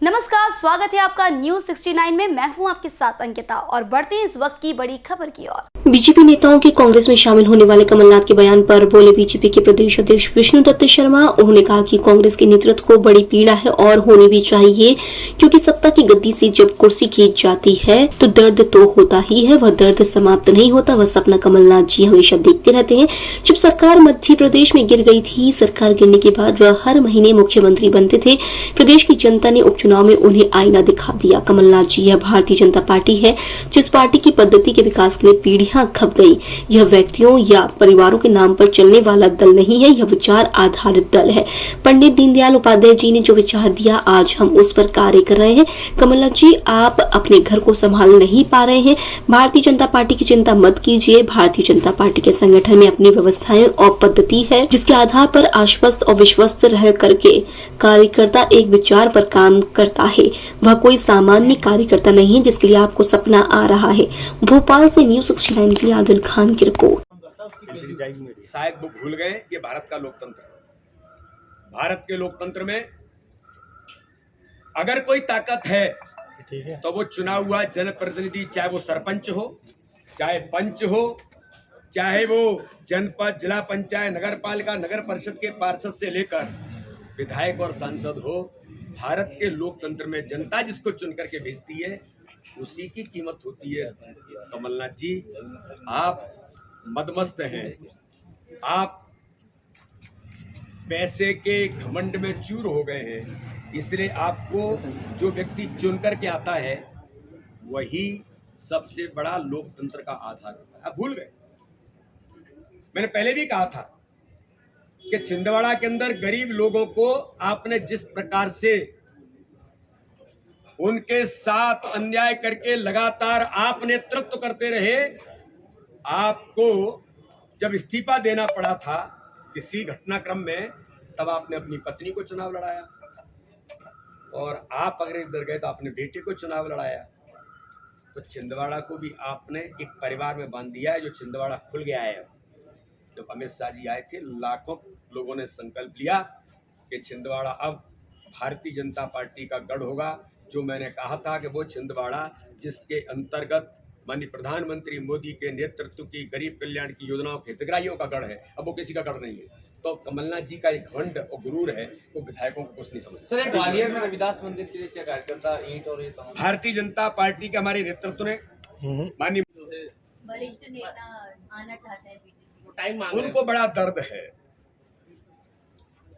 नमस्कार, स्वागत है आपका न्यूज 69 में। मैं हूं आपके साथ अंकिता और बढ़ते हैं इस वक्त की बड़ी खबर की ओर। बीजेपी नेताओं के कांग्रेस में शामिल होने वाले कमलनाथ के बयान पर बोले बीजेपी के प्रदेश अध्यक्ष विष्णुदत्त शर्मा। उन्होंने कहा कि कांग्रेस के नेतृत्व को बड़ी पीड़ा है और होनी भी चाहिए, क्योंकि सत्ता की गद्दी से जब कुर्सी खींच जाती है तो दर्द तो होता ही है, वह दर्द समाप्त नहीं होता। वह सपना कमलनाथ जी हमेशा देखते रहते हैं। जब सरकार मध्य प्रदेश में गिर गई थी, सरकार गिरने के बाद वह हर महीने मुख्यमंत्री बनते थे। प्रदेश की जनता ने उपचुनाव में उन्हें आईना दिखा दिया। कमलनाथ जी, यह भारतीय जनता पार्टी है जिस पार्टी की पद्धति के विकास के लिए पीढ़ियां खप गई। यह व्यक्तियों या परिवारों के नाम पर चलने वाला दल नहीं है, यह विचार आधारित दल है। पंडित दीनदयाल उपाध्याय जी ने जो विचार दिया, आज हम उस पर कार्य कर रहे हैं। कमलनाथ जी, आप अपने घर को संभाल नहीं पा रहे हैं। भारतीय जनता पार्टी की चिंता मत कीजिए। भारतीय जनता पार्टी के संगठन में अपनी व्यवस्थाएं और पद्धति है, जिसके आधार पर आश्वस्त और विश्वस्त रह करके कार्यकर्ता एक विचार पर काम करता है। वह कोई सामान्य कार्यकर्ता नहीं है जिसके लिए आपको सपना आ रहा है। भोपाल से न्यूज 69 के लिए आदिल खान की रिपोर्ट। शायद वो भूल गए ये भारत का लोकतंत्र है। भारत के लोकतंत्र में अगर कोई ताकत है तो वो चुना हुआ जनप्रतिनिधि, चाहे वो सरपंच हो, चाहे पंच हो, चाहे वो जनपद, जिला पंचायत, नगर पालिका, नगर परिषद के पार्षद से लेकर विधायक और सांसद हो। भारत के लोकतंत्र में जनता जिसको चुन करके भेजती है उसी की कीमत होती है। कमलनाथ जी, आप मदमस्त हैं, आप पैसे के घमंड में चूर हो गए हैं, इसलिए आपको जो व्यक्ति चुन करके आता है वही सबसे बड़ा लोकतंत्र का आधार होता है। आप भूल गए। मैंने पहले भी कहा था कि छिंदवाड़ा के अंदर गरीब लोगों को आपने जिस प्रकार से उनके साथ अन्याय करके लगातार आप नेतृत्व करते रहे, आपको जब इस्तीफा देना पड़ा था किसी घटनाक्रम में, तब आपने अपनी पत्नी को चुनाव लड़ाया, और आप अगर इधर गए तो आपने बेटे को चुनाव लड़ाया। तो छिंदवाड़ा को भी आपने एक परिवार में बांध दिया है। जो छिंदवाड़ा खुल गया है, जब अमित शाह जी आए थे, लाखों लोगों ने संकल्प लिया कि छिंदवाड़ा अब भारतीय जनता पार्टी का गढ़ होगा। जो मैंने कहा था कि वो छिंदवाड़ा जिसके अंतर्गत माननीय प्रधानमंत्री मोदी के नेतृत्व की गरीब कल्याण की योजनाओं के हितग्राहियों का गढ़ है, अब वो किसी का गढ़ नहीं है। तो कमलनाथ जी का एक घमंड और गुरूर है, वो विधायकों को कुछ नहीं समझते। ग्वालियर में रविदास मंदिर के लिए क्या कार्यकर्ता ईंट और ये भारतीय जनता पार्टी के हमारे नेतृत्व ने, माननीय वरिष्ठ नेता आना चाहते हैं बीजेपी, टाइम मांग रहे हैं। उनको बड़ा दर्द है,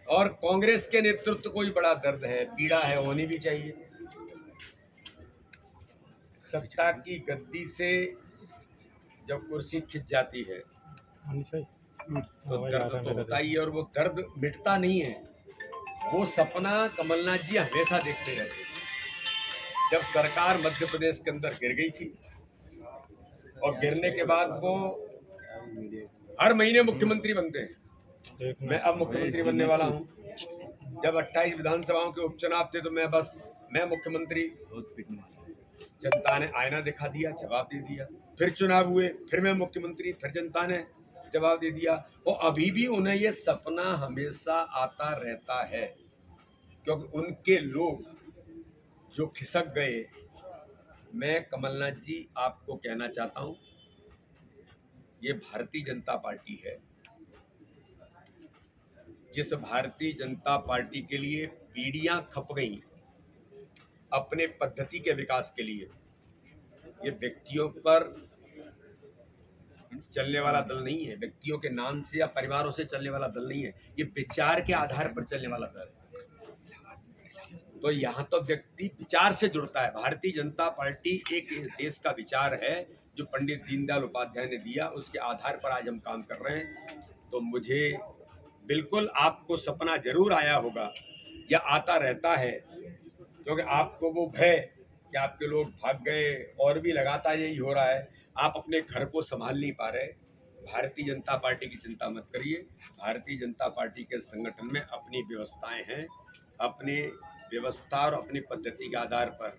और कांग्रेस के नेतृत्व को भी बड़ा दर्द है, पीड़ा है, होनी भी चाहिए। सत्ता की गद्दी से जब कुर्सी खिंच जाती है तो दर्द तो होता ही है, और वो दर्द मिटता नहीं है। वो सपना कमलनाथ जी हमेशा देखते रहते हैं। जब सरकार मध्य प्रदेश के अंदर गिर गई थी और गिरने के बाद वो हर महीने मुख्यमंत्री बनते हैं। मैं अब मुख्यमंत्री बनने वाला हूँ। जब 28 विधानसभाओं के उपचुनाव थे तो मैं मुख्यमंत्री, जनता ने आईना दिखा दिया, जवाब दे दिया। फिर चुनाव हुए, फिर मैं मुख्यमंत्री, फिर जनता ने जवाब दे दिया। और अभी भी उन्हें ये सपना हमेशा आता रहता है, क्योंकि उनके लोग जो खिसक गए। मैं कमलनाथ जी आपको कहना चाहता हूं, ये भारतीय जनता पार्टी है। जिस भारतीय जनता पार्टी के लिए पीढ़ियां खप गई अपने पद्धति के विकास के लिए, ये व्यक्तियों पर चलने वाला दल नहीं है, व्यक्तियों के नाम से या परिवारों से चलने वाला दल नहीं है, ये विचार के आधार पर चलने वाला दल है। तो यहाँ तो व्यक्ति विचार से जुड़ता है। भारतीय जनता पार्टी एक इस देश का विचार है जो पंडित दीनदयाल उपाध्याय ने दिया, उसके आधार पर आज हम काम कर रहे हैं। तो मुझे बिल्कुल, आपको सपना जरूर आया होगा या आता रहता है, क्योंकि आपको वो भय कि आपके लोग भाग गए, और भी लगातार यही हो रहा है। आप अपने घर को संभाल नहीं पा रहे। भारतीय जनता पार्टी की चिंता मत करिए। भारतीय जनता पार्टी के संगठन में अपनी व्यवस्थाएं हैं। अपनी व्यवस्था और अपनी पद्धति के आधार पर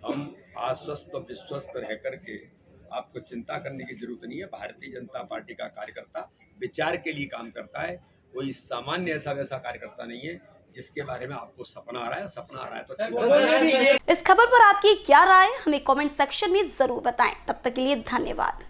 हम आश्वस्त और विश्वस्त रह करके, आपको चिंता करने की जरूरत नहीं है। भारतीय जनता पार्टी का कार्यकर्ता विचार के लिए काम करता है, कोई सामान्य ऐसा वैसा कार्यकर्ता नहीं है। जिसके बारे में आपको सपना आ रहा है, सपना आ रहा है तो अच्छी बात है। इस खबर पर आपकी क्या राय है हमें कमेंट सेक्शन में जरूर बताएं। तब तक के लिए धन्यवाद।